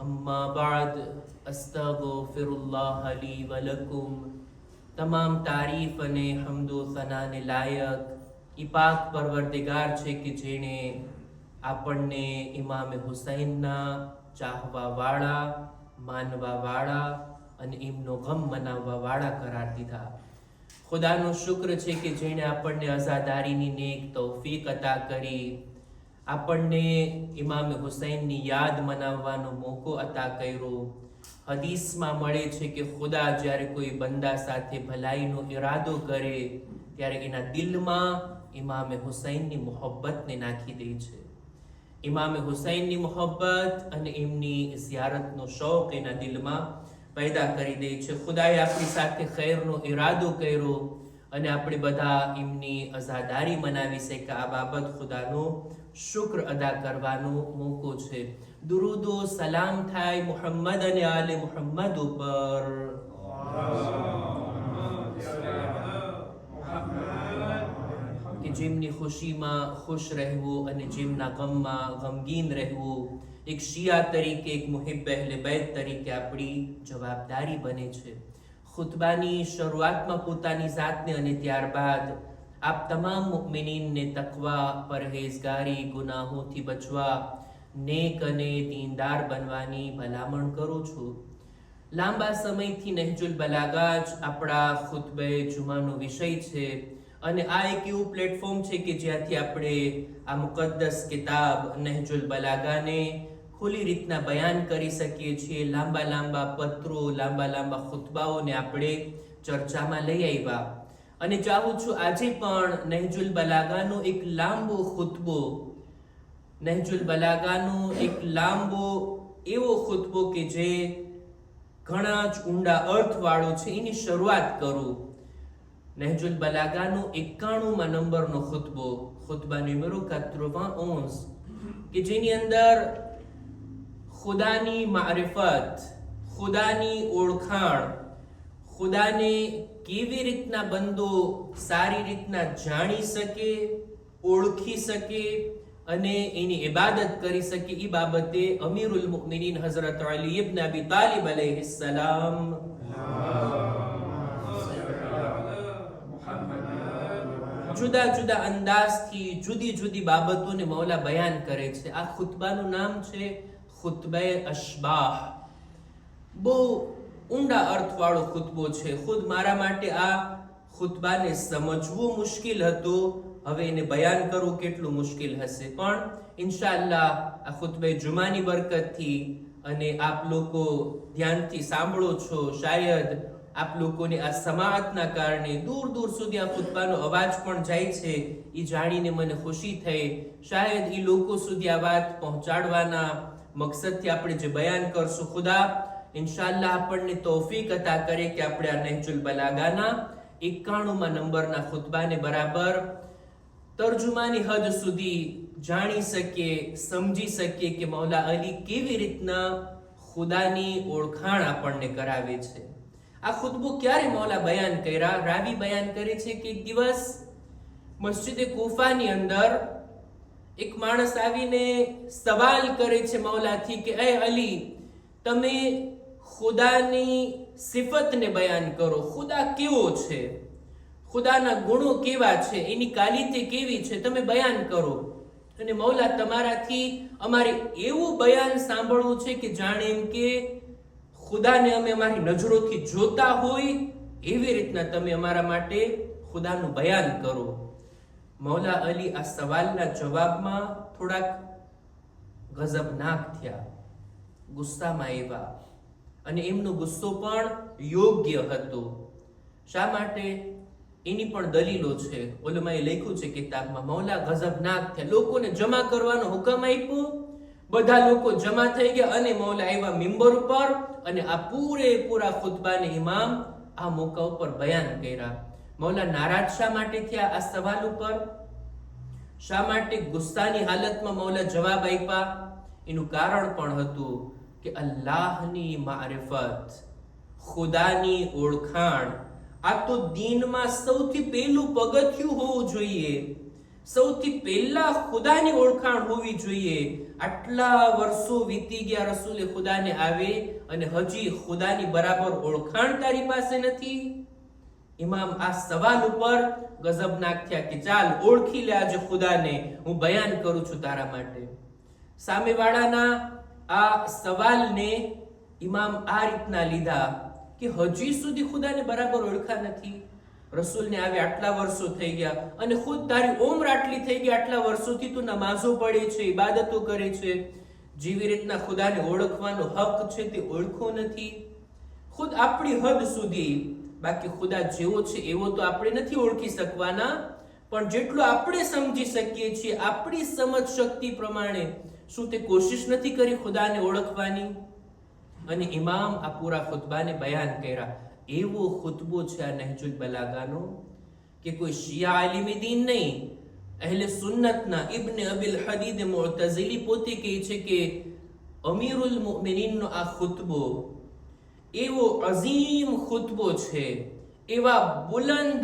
अम्मा बाद अस्तगफिरुल्लाह ली व लकुम। તમામ તારીફ અને હમદો સનાને લાયક ઈ પાક પરવરદિગાર છે કે જેણે આપણને ઇમામે હુસૈનના ચાહવાવાળા, માનવાવાળા અને એમનો ગમ મનાવવાવાળા કરાર દીધા। ખુદાનો શુક્ર છે કે જેણે આપણને અઝાદારીની નેક તૌફીક અતા કરી, આપણને ઇમામે હુસૈનની યાદ મનાવવાનો મોકો અતા કર્યો। હદીસમાં મળે છે કે ખુદા જ્યારે કોઈ બંદા સાથે ભલાઈનો ઈરાદો કરે ત્યારે એના દિલમાં ઇમામે હુસૈનની મોહબ્બતને નાખી દે છે। ઇમામે હુસૈનની મોહબ્બત અને એમની ઝિયારતનો શૌક એના દિલમાં પેદા કરી દે છે। ખુદાએ આપણી સાથે ખૈરનો ઈરાદો કર્યો અને આપણે બધા એમની અઝાદારી મનાવી શકે। આ બાબત ખુદાનો શુક્ર અદા કરવાનો મોકો છે। દુરૂદો સલામ થાય મુહમ્મદ અને આલે મુહમ્મદ ઉપર। કે જેમની ખુશીમાં ખુશ રહેવું અને જેમના ગમમાં ગમગીન રહેવું એક શિયા તરીકે, એક મુહિબ અહલે બેત તરીકે આપણી જવાબદારી બને છે। ખુતબાની શરૂઆતમાં પોતાની જાતને અને ત્યારબાદ આપ તમામ મુમિનીનને તકવા, પરહેઝગારી, ગુનાહોથી બચવા, નેક અને દીનદાર બનવાની ભલામણ કરું છું। લાંબા સમયથી નહેજુલ બલાગા જ આપણા ખુતબે જુમાનો વિષય છે અને આ એક એવું પ્લેટફોર્મ છે કે જ્યાંથી આપણે આ મુકદ્દસ કિતાબ નહેજુલ બલાગાને ખુલ્લી રીતના બયાન કરી શકીએ છીએ। લાંબા લાંબા પત્રો, લાંબા લાંબા ખુતબાઓને આપણે ચર્ચામાં લઈ આવ્યા અને ચાહું છું આજે પણ નહેજુલ બલાગાનો એક લાંબો ખુતબો, નહેજુલ બલાગાનો એક લાંબો એવો ખુતબો કે જે ઘણા જ ઊંડા અર્થવાળો છે એની શરૂઆત કરું। નહેજુલ બલાગાનો 91મા નંબરનો ખુતબો, ખુતબા નંબરો 91, કે જેની અંદર ખુદાની મારિફત, ખુદાની ઓળખાણ, ખુદાને કેવી રીતના બંદો સારી રીતના જાણી શકે, ઓળખી શકે અને એની ઇબાદત કરી શકે એ બાબતે અમીરુલ મુમિનીન હઝરત અલી ઇબ્ન અબી તાલિબ અલૈહિસ્સલામ જુદા જુદા અંદાજથી જુદી જુદી બાબતોને મૌલા બયાન કરે છે। આ ખુતબાનું નામ છે ખુતબે અશબાહ। બહુ ઊંડા અર્થવાળો ખુતબો છે। ખુદ મારા માટે આ ખુતબાને સમજવું મુશ્કેલ હતું, હવે એને બયાન કરવું કેટલું મુશ્કેલ હશે, પણ ઇન્શાઅલ્લાહ આ ખુતબે જુમાની બરકતથી અને આપ લોકો ધ્યાનથી સાંભળો છો, શાયદ આપ લોકોને આ સમાઅતના કારણે દૂર દૂર સુધી આ ખુતબાનો અવાજ પણ જાય છે એ જાણીને મને ખુશી થઈ। શાયદ એ લોકો સુધી આ વાત પહોંચાડવાના મકસદથી આપણે જે બયાન કરશું, ખુદા ઇન્શાઅલ્લાહ આપણને તૌફીક અતા કરે કે આપણે આ નહેજુલ બલાગાના 91મા નંબરના ખુતબાને બરાબર તર્જુમાની હદ સુધી જાણી શકીએ, સમજી શકીએ કે મૌલા અલી કેવી રીતના ખુદાની ઓળખાણ આપણને કરાવે છે। આ ખુતબો ક્યારે મૌલા બયાન કર્યા? રાવી બયાન કરે છે કે એક દિવસ મસ્જિદ કૂફાની અંદર એક માણસ આવીને સવાલ કરે છે મૌલાથી કે એ અલી, તમે ખુદાની સિફતને બયાન કરો, ખુદા કેવો છે, ખુદાના ગુણો કેવા છે, એની કાલિતે કેવી છે, તમે બયાન કરો। અને મૌલા તમારાથી અમારે એવું બયાન સાંભળવું છે કે જાણે એમ કે ખુદાને અમે અમારી નજરોથી જોતા હોય એવી રીતના તમે અમારા માટે ખુદાનું બયાન કરો। મૌલા અલી આ સવાલના જવાબમાં થોડાક ગઝબનાક થયા, ગુસ્સામાં આવ્યા અને એમનો ગુસ્સો પણ યોગ્ય હતો। શા માટે? એની પણ દલીલો છે, ઉલમાએ લખ્યું છે કિતાબમાં। મૌલા ગઝબનાક થયા, લોકોને જમા કરવાનો હુકમ આપ્યો, બધા લોકો જમા થઈ ગયા અને મૌલા આવ્યા મિંબર ઉપર અને આ પૂરેપૂરા ખુતબાને ઇમામ આ મોકા ઉપર બયાન કર્યા। મૌલા નારાજ શા માટે થયા આ સવાલ ઉપર? શા માટે ગુસ્સાની હાલતમાં મૌલા જવાબ આપ્યા? એનું કારણ પણ હતું કે અલ્લાહની મારિફત, ખુદાની ઓળખાણ આ તો દીનમાં સૌથી પહેલું પગથિયું હોવું જોઈએ। સૌથી પહેલા ખુદાની ઓળખાણ હોવી જોઈએ. આટલા વર્ષો વીતી ગયા, રસૂલે ખુદાને આવે અને હજી ખુદાની બરાબર ઓળખાણ તારી પાસે નથી. ઇમામ આ સવાલ ઉપર ગઝબનાક થયા કે ચાલ ઓળખી લે આજે ખુદાને, હું બયાન કરું છું તારા માટે. સામેવાળાના આ સવાલને ઇમામ આ રીતના લીધા કે હજી સુધી ખુદાને બરાબર ઓળખા નથી. રસૂલને આવે આટલા વર્ષો થઈ ગયા અને ખુદ તારી ઉંમર આટલી થઈ ગઈ, આટલા વર્ષોથી તું નમાઝો પડે છે, ઇબાદતો કરે છે, જેવી રીતના ખુદાને ઓળખવાનો હક છે તે ઓળખો નથી. ખુદ આપણી હદ સુધી, બાકી ખુદા જેવો છે એવો તો આપણે નથી ઓળખી શકવાના, પણ જેટલું આપણે સમજી શકીએ છીએ આપણી સમજ શક્તિ પ્રમાણે શું તે કોશિશ નથી કરી ખુદાને ઓળખવાની? અને ઇમામ આ પૂરા ખુતબાને બયાન કર્યા. એવો ખુતબો છે આ નહજુલ બલાગાનો કે કોઈ શિયા આલિમ દીન નહીં, અહેલે સુન્નતના ઇબ્ન અબિલ હદીદ મુઅતઝિલી પોતે કહે છે કે અમીરુલ મુમિનીનનો આ ખુતબો એવો અઝીમ ખુતબો છે, એવા બુલંદ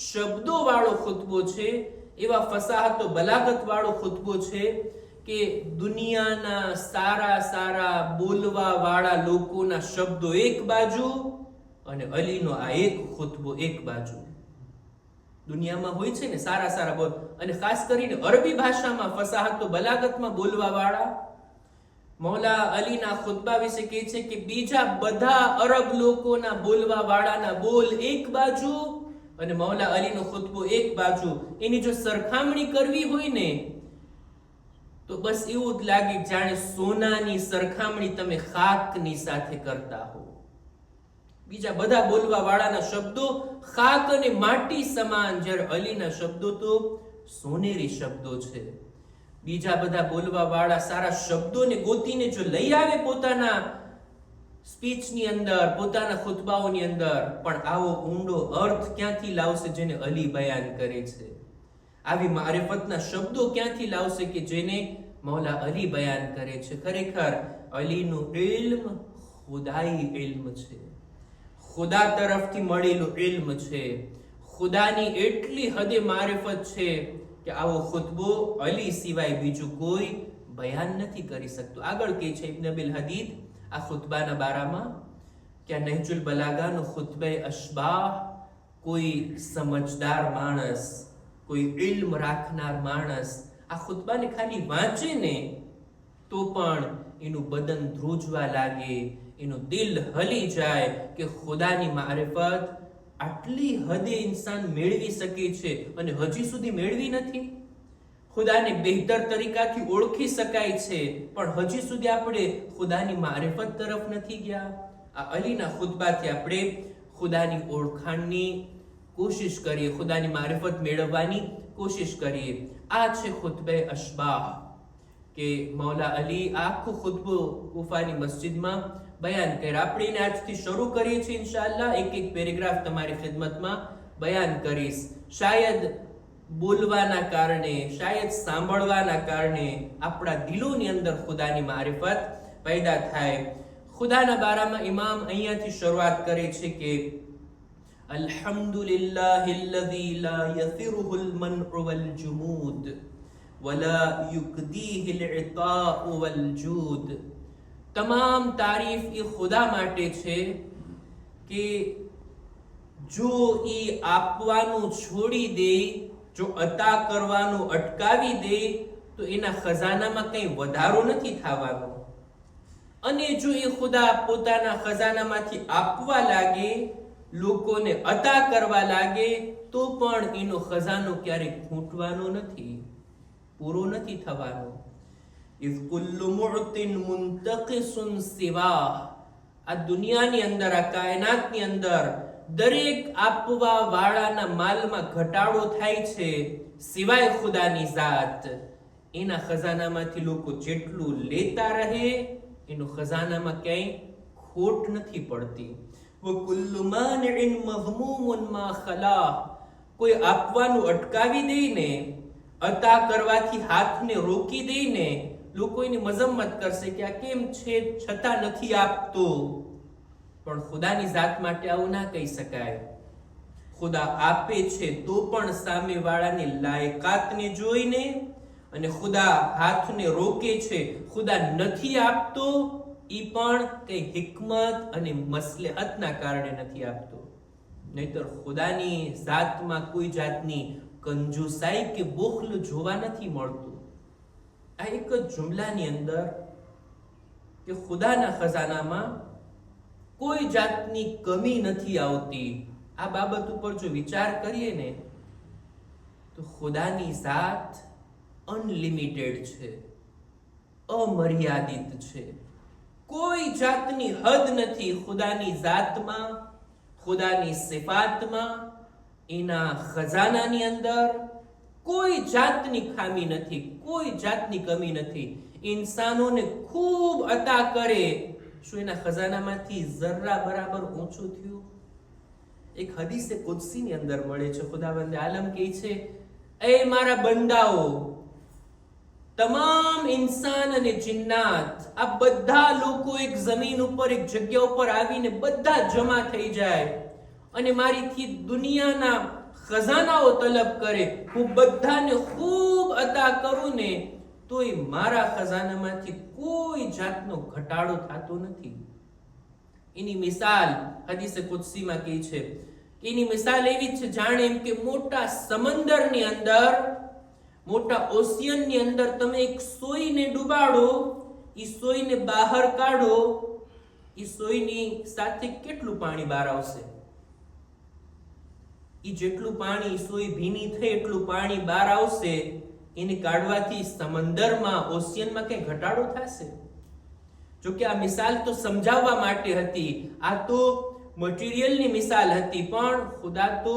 શબ્દો વાળો ખુતબો છે, એવા ફસાહતો બલાગત વાળો ખુતબો છે કે દુનિયાના સારા સારા બોલવા વાળા લોકોના શબ્દો એક બાજુ અને અલીનો આ એક ખુતબો એક બાજુ. દુનિયામાં હોય છે ને સારા સારા બોલ, અને ખાસ કરીને અરબી ભાષામાં ફસાહતો બલાગતમાં બોલવા વાળા. મૌલા અલીના ખુતબા વિશે કહે છે કે બીજા બધા અરબ લોકોના બોલવા વાળાના બોલ એક બાજુ અને મૌલા અલીનો ખુતબો એક બાજુ. એની જો સરખામણી કરવી હોય ને તો બસ એવું જ લાગે જાણે સોનાની સરખામણી તમે ખાકની સાથે કરતા હો. બીજા બધા બોલવા વાળાના શબ્દો ખાક અને માટી સમાન, જ્યારે અલીના શબ્દો તો સોનેરી શબ્દો છે. બીજા બધા બોલવા વાળા સારા શબ્દોને ગોતીને જો લઈ આવે પોતાના સ્પીચની અંદર, પોતાના ખુતબાઓની અંદર, પણ આવો ઊંડો અર્થ ક્યાંથી લાવશે જેને અલી બયાન કરે છે? આવી મારિફતના શબ્દો ક્યાંથી લાવશે કે જેને મૌલા અલી બયાન કરે છે? ખરેખર અલીનું ઇલ્મ ખુદાઈ ઇલ્મ છે, ખુદા તરફથી મળેલું ઇલ્મ છે. ખુદાની એટલી હદે મારિફત છે કે આવો ખુતબો અલી સિવાય બીજું કોઈ બયાન નથી કરી શકતું. આગળ કહે છે ઇબ્ન અબિલ હદીદ આ ખુતબાના બારામાં કે આ નહજુલ બલાગાનો ખુતબે અશબાહ કોઈ સમજદાર માણસ, કોઈ ઇલ્મ રાખનાર માણસ આ ખુતબાને ખાલી વાંચે ને તો પણ એનું બદન ધ્રુજવા લાગે, એનું દિલ હલી જાય કે ખુદાની મારિફત આટલી હદે ઇન્સાન મેળવી શકે છે અને હજી સુધી મેળવી નથી. ખુદાને બહેતર તરીકાથી ઓળખી શકાય છે પણ હજી સુધી આપણે ખુદાની મારિફત તરફ નથી ગયા. આ અલીના ખુતબાથી આપણે ખુદાની ઓળખાણની કોશિશ કરીએ, ખુદાની મારિફત મેળવવાની કોશિશ કરીએ. આ છે ખુતબે અશબાહ કે મૌલા અલી આખો ખુતબો કુફાની મસ્જિદમાં બયાન કર્યા. આપણે એને આજથી શરૂ કરીએ છીએ ઇન્શાઅલ્લાહ. એક એક પેરેગ્રાફ તમારી ખિદમતમાં બયાન કરીશ. શાયદ બોલવાના કારણે, શાયદ સાંભળવાના કારણે આપણા દિલોની અંદર ખુદાની મારિફત પેદા થાય. ખુદાના બારામાં ઇમામ અહીંયાથી શરૂઆત કરે છે કે અલ્હમ્દુલિલ્લાહિલ્લઝી લા યસિરુહુલ મનઉ વલ જુમૂદ વલા યુકદીહિલ ઇતાઉ વલ જૂદ. તમામ તારીફ એ ખુદા માટે છે કે જો એ આપવાનું છોડી દે, જો અતા કરવાનું અટકાવી દે તો એના ખજાનામાં કંઈ વધારો નથી થવાનો, અને જો એ ખુદા પોતાના ખજાનામાંથી આપવા લાગે, લોકોને અતા કરવા લાગે તો પણ એનો ખજાનો ક્યારેક ખૂટવાનો નથી, પૂરો નથી થવાનો. ઇઝ કુલ્લુ મુઅતિન મુંતકિસુન સિવાહ. આ દુનિયાની અંદર, આ કાયનાતની અંદર દરેક આપવા વાળાના માલમાં ઘટાડો થાય છે સિવાય ખુદાની ઝાત. એના ખજાનામાંથી લોકો જેટલું લેતા રહે એનો ખજાનામાં ક્યાંય ખોટ નથી પડતી. વકુલ્લુ માનિન મઝમૂમુન મા ખલા. કોઈ આપવાનું અટકાવી દઈને, અતા કરવાથી હાથને રોકી દઈને લોકો એની મજમ્મત કરશે કે આ કેમ છે છતાં નથી આપતો. પણ ખુદાની ઝાત માટે આવું ના કહી શકાય. ખુદા આપે છે તો પણ સામેવાળાની લાયકાતને જોઈને, અને ખુદા હાથને રોકે છે, ખુદા નથી આપતો ઈ પણ કઈ હિકમત અને મસલહતના કારણે નથી આપતો. નહીતર ખુદાની જાતમાં કોઈ જાતની કંજુસાઈ કે બુખ્લ જોવા નથી મળતું. આ એક જ જુમલાની અંદર કે ખુદાના ખજાનામાં કોઈ જાતની કમી નથી આવતી, આ બાબત ઉપર જો વિચાર કરીએ ને તો ખુદાની જાત અનલિમિટેડ છે, અમર્યાદિત છે. કોઈ જાતની હદ નથી ખુદાની જાતમાં, ખુદાની સિફાતમાં, એના ખજાનાની અંદર કોઈ જાતની ખામી નથી, કોઈ જાતની કમી નથી. ઇન્સાનોને ખૂબ અતા કરે, શું એના ખજાનામાંથી જર્રા બરાબર ઓછું થયું? એક હદીસે કુદસીની અંદર મળે છે, ખુદાવંદ આલમ કહે છે, એ મારા બંદાઓ, તમામ ઇન્સાન અને જિન્નાત, આ બધા લોકો એક જમીન ઉપર, એક જગ્યા ઉપર આવીને બધા જમા થઈ જાય અને મારીથી દુનિયાના ખજાનાઓ તલબ કરે, હું બધાને ખૂબ અતા કરું ને તોય મારા ખજાનામાંથી કોઈ જાતનો ઘટાડો થતો નથી. એની મિસાલ હદીસે કુદસીમાં કહે છે, એની મિસાલ એવી છે જાણે એમ કે મોટા સમંદરની અંદર, મોટા ઓશિયનની અંદર તમે એક સોયને ડૂબાડો, ઈ સોયને બહાર કાઢો, ઈ સોયની સાથે કેટલું પાણી બહાર આવશે? ઈ જેટલું પાણી સોય ભીની થઈ એટલું પાણી બહાર આવશે. એને કાઢવાથી સમંદરમાં, ઓશિયનમાં કઈ ઘટાડો થશે? જો કે આ મિસાલ તો સમજાવવા માટે હતી, આ તો મટીરિયલની મિસાલ હતી, પણ ખુદા તો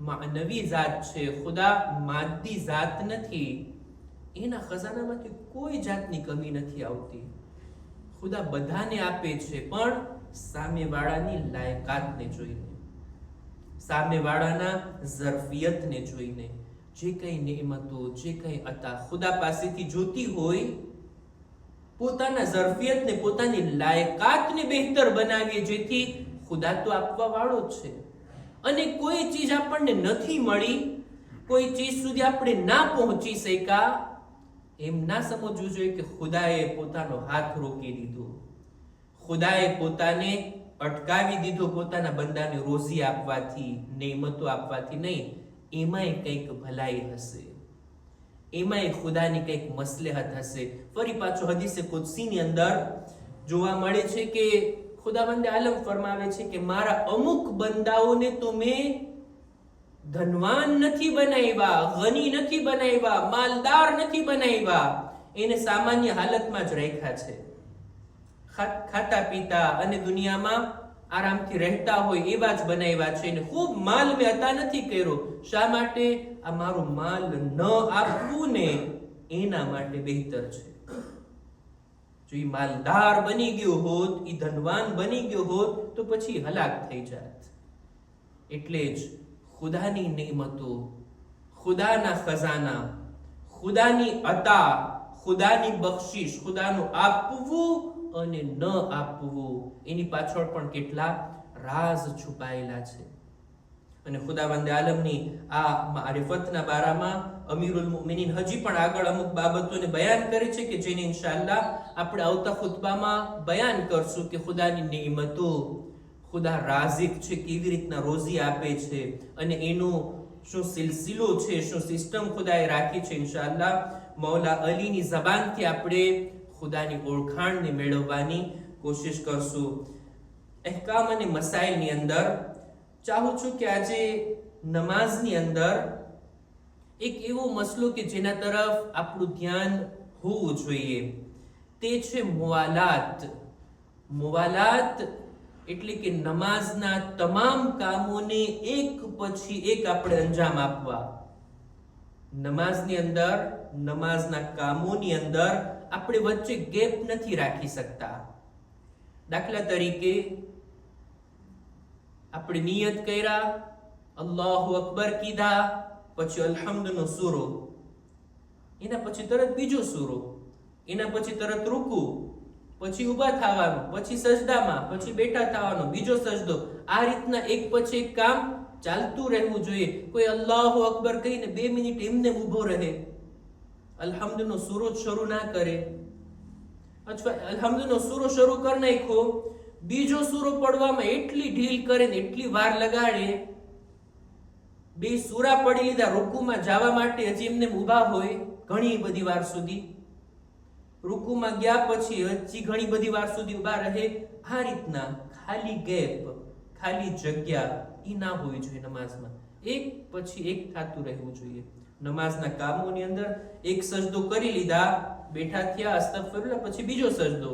માનવી જાત છે, ખુદા માદી જાત નથી. એના ખજાનામાંથી કોઈ જાતની કમી નથી આવતી. ખુદા બધાને આપે છે, પણ સામેવાળાની લાયકાતને જોઈને, સામેવાળાના ઝરફિયતને જોઈને. જે કઈ નેમતો, જે કઈ અતા ખુદા પાસેથી જોતી હોય, પોતાના ઝરફિયતને, પોતાની લાયકાતને બહેતર બનાવીએ, જેથી ખુદા તો આપવા વાળો જ છે. અને કોઈ ચીજ આપણને નથી મળી, કોઈ ચીજ સુધી આપણે ના પહોંચી શક્યા, એમ ના સમજવું જોઈએ કે ખુદાએ પોતાનો હાથ રોકી દીધો, ખુદાએ પોતાને અટકાવી દીધો પોતાના બંદાને રોજી આપવાથી, નેમતો આપવાથી. નહીં, એમાંય કંઈક ભલાઈ હશે, એમાંય ખુદાની કંઈક મસલહત હશે. ફરી પાછો હદીસે કુદસીની અંદર જોવા મળે છે કે ખુદાવંદે આલમ ફરમાવે છે કે મારા અમુક બંદાઓને તો મેં ધનવાન નથી બનાવ્યા, ગની નથી બનાવ્યા, માલદાર નથી બનાવ્યા, એને સામાન્ય હાલતમાં જ રાખ્યા છે. ખાતા પીતા અને દુનિયામાં આરામથી રહેતા હોય એવા જ બનાવ્યા છે. એને ખૂબ માલ મેં અતા નથી કર્યો. શા માટે? આ મારું માલ ન આપવું ને એના માટે બહેતર છે. જો ઈ માલદાર બની ગયો હોત, ઈ ધનવાન બની ગયો હોત તો પછી હલાક થઈ જાત. એટલે જ ખુદાની નેમતો, ખુદાના ખજાના, ખુદાની અતા, ખુદાની બખ્શિશ, ખુદાનું આપવું અને ન આપવું, એની પાછળ પણ કેટલા રાઝ છુપાયેલા છે. અને ખુદાવંદ આલમની આ મારિફતના બારામાં અમીરુલ મુમિનીન હજી પણ આગળ અમુક બાબતોને બયાન કરે છે કે જેને ઇન્શાઅલ્લાહ આપણે આવતા ખુતબામાં બયાન કરશું કે ખુદાની નેમતો, ખુદા રાઝિક છે, કેવી રીતના રોજી આપે છે અને એનો શું સિલસિલો છે, શું સિસ્ટમ ખુદાએ રાખી છે. ઇન્શાઅલ્લાહ મૌલા અલીની જબાનથી આપણે ખુદાની ઓળખાણને મેળવવાની કોશિશ કરશું. અહેકામ અને મસાઇલની અંદર ચાહું છું કે આજે નમાઝની અંદર એક એવો મસલો કે જેના તરફ આપણું ધ્યાન હોવું જોઈએ, તે છે મુવાલાત. મુવાલાત એટલે કે નમાઝના તમામ કામોને એક પછી એક આપણે અંજામ આપવા. નમાઝની અંદર, નમાઝના કામોની અંદર આપણે વચ્ચે ગેપ નથી રાખી શકતા. દાખલા તરીકે આપણે નિયત કર્યા, અલ્લાહુ અકબર કીધા, પછી અલ્હમ્દનો સૂરો, એના પછી તરત બીજો સૂરો, એના પછી તરત રૂકુ, પછી ઊભા થવાનું, પછી સજદામાં, પછી બેઠા થવાનો, બીજો સજદો. આ રીતના એક પછી એક કામ ચાલતું રહેવું જોઈએ. કોઈ અલ્લાહુ અકબર કહીને 2 મિનિટ એમને ઊભો રહે, અલ્હમ્દુનો સૂરો શરૂ ના કરે, અથવા અલ્હમ્દુનો સૂરો શરૂ કરી નાખ્યો, બીજો સૂરો પડવામાં એટલી ઢીલ કરે ને એટલી વાર લગાડે, 2 સૂરા પડી લીધા, રૂકુમાં જવા માટે હજી એમને ઊભા હોય ઘણી બધી વાર સુધી, રૂકુમાં ગયા પછી હજી ઘણી બધી વાર સુધી ઊભા રહે. આ રીતના ખાલી ગેપ, ખાલી જગ્યા ઈ ના હોવી જોઈએ નમાઝમાં. એક પછી એક થતું રહેવું જોઈએ. નમાઝના કામોની અંદર એક સજદો કરી લીધા, બેઠા થયા, અસ્તગફિરુલ્લાહ, પછી બીજો સજદો,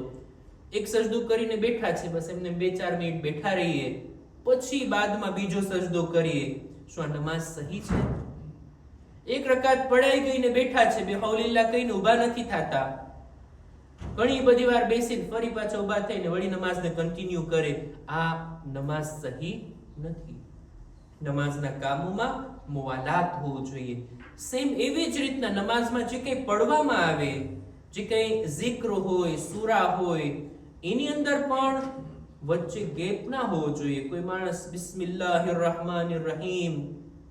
એક સજદો કરીને બેઠા છે, બસ એમને 2-4 મિનિટ બેઠા રહીએ, પછી બાદમાં બીજો સજદો કરીએ. શું આ નમાઝ સહી છે? એક રકાત પડાઈ ગઈને બેઠા છે, બેહૌલિલ્લાહ કહીને ઊભા નથી થતા, ઘણી બધી વાર બેસીને ફરી પાછા ઊભા થઈને વળી નમાઝને કન્ટિન્યુ કરે, આ નમાઝ સહી નથી. નમાઝના કામોમાં મુવાલાત હોવું જોઈએ. સેમ એવી જ રીતના નમાઝમાં જે કંઈ પડવામાં આવે, જે કંઈ zikr હોય, સૂરા હોય, એની અંદર પણ વચ્ચે ગેપ ના હોવો જોઈએ. કોઈ માણસ બિસ્મિલ્લાહિર રહમાનિર રહીમ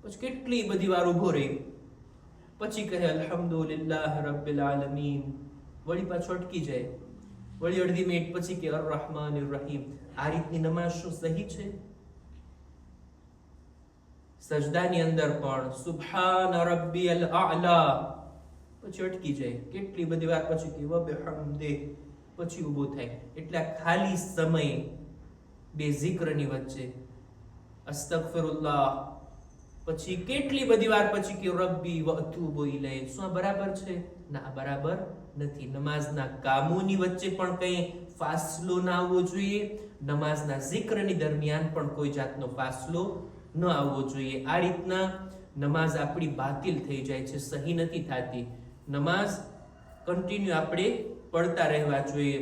પછી કેટલી બધી વાર ઊભો રહે, પછી કહે અલ્હમ્દુલિલ્લાહ રબ્બિલ આલમીન, વળી પાછો અટકી જાય, વળી અડધી મિનિટ પછી કે અર રહમાનિર રહીમ. આ રીતની નમાઝ શું સહી છે? સજદાની અંદર પણ સુબહાન રબ્બિયલ આલા, પછી અટકી જાય, કેટલી બધી વાર પછી કે વબિહમ્દિ, પછી ઊભો થાય. એટલે ખાલી સમય 2 zikરની વચ્ચે અસ્તગફિરુલ્લાહ, પછી કેટલી બધી વાર પછી કે રબ્બી વ અતુબુ ઇલૈહ. શું આ બરાબર છે? ના, બરાબર નથી. નમાઝના કામોની વચ્ચે પણ કંઈ ફાસલો ના આવવો જોઈએ, નમાઝના zikરની દરમિયાન પણ કોઈ જાતનો ફાસલો ન આવવો જોઈએ. આ રીતના નમાઝ આપણી બાતિલ થઈ જાય છે, સહી નથી થતી. નમાઝ કન્ટિન્યુ આપણે પડતા રહેવા જોઈએ.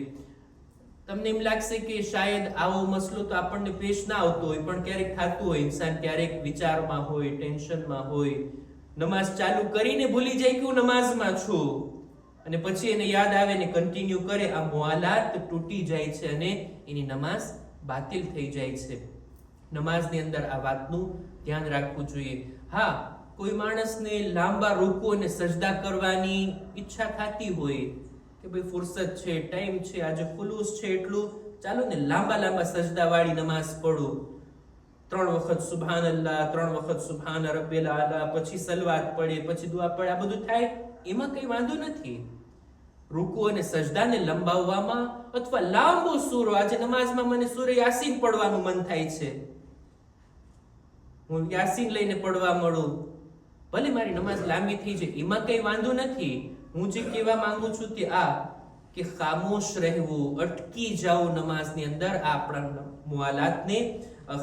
તમને એમ લાગશે કે શાયદ આવો મસલો તો આપણને પેશ ના આવતો હોય, પણ ક્યારેક થતું હોય. ઇન્સાન ક્યારેક વિચારમાં હોય, ટેન્શનમાં હોય, નમાઝ ચાલુ કરીને ભૂલી જાય કે હું નમાઝમાં છું, અને પછી એને યાદ આવે ને કન્ટિન્યુ કરે, આ મુઆલાત તૂટી જાય છે અને એની નમાઝ બાતિલ થઈ જાય છે. નમાઝની અંદર આ વાતનું ધ્યાન રાખવું જોઈએ. હા, કોઈ માણસને લાંબા રૂકુ અને સજદા કરવાની ઈચ્છા થતી હોય કે ભાઈ ફુરસત છે, ટાઈમ છે, આજે ખુલૂસ છે, એટલું ચાલો ને લાંબા સજદા વાળી નમાઝ પડું, 3 વખત સુબહાનલ્લાહ, 3 વખત સુબહાન રબ્બિલ આલા, પછી સલવાત પડે, પછી દુઆ પડે, આ બધું થાય, એમાં કઈ વાંધો નથી. રૂકુ અને સજદાને લંબાવવામાં, અથવા લાંબો સૂરો, આજે નમાઝમાં મને સૂરે યાસીન પડવાનું મન થાય છે, હું યાસીન લઈને પડવા મળું, ભલે મારી નમાઝ લાંબી થઈ જાય, એમાં કઈ વાંધો નથી. હું જે કહેવા માંગુ છું તે આ કે ખામોશ રહેવું, અટકી જાવું નમાઝની અંદર, આ આપણા મુઆલાતને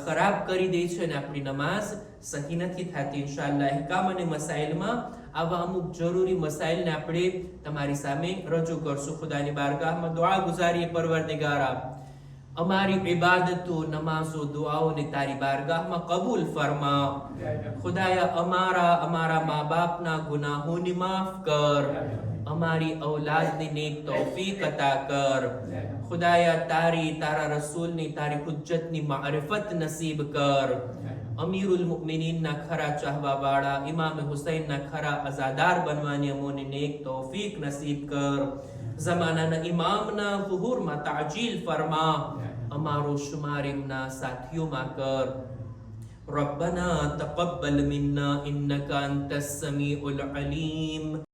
ખરાબ કરી દે છે અને આપણી નમાઝ સહી નથી થતી. ઇન્શાઅલ્લાહ અહેકામ અને મસાઇલમાં આવા અમુક જરૂરી મસાઇલને આપણે તમારી સામે રજૂ કરશું. ખુદાની બારગાહમાં દુઆ ગુજારીએ, પરવરદિગારા અમારી ઇબાદતો, નમાઝો, દુઆઓને તારી બારગાહમાં કબૂલ ફરમા. ખુદાયા અમારા મા બાપના ગુનાહોને માફ કર, અમારી ઔલાદને નેક તૌફીક અતા કર. ખુદાયા તારા રસૂલની, તારી હુજ્જતની મારિફત નસીબ કર. અમીરુલ મુમિનીનના ખરા ચાહવા વાળા, ઇમામ હુસૈનના ખરા અઝાદાર બનવાની અમોને નેક તૌફીક નસીબ કર. ઝમાનાના ઇમામના ઝુહુરમાં તાજીલ ફરમા, અમારો શુમાર એમના સાથીઓમાં કર. ربنا تقبل منا إنك أنت السميع العليم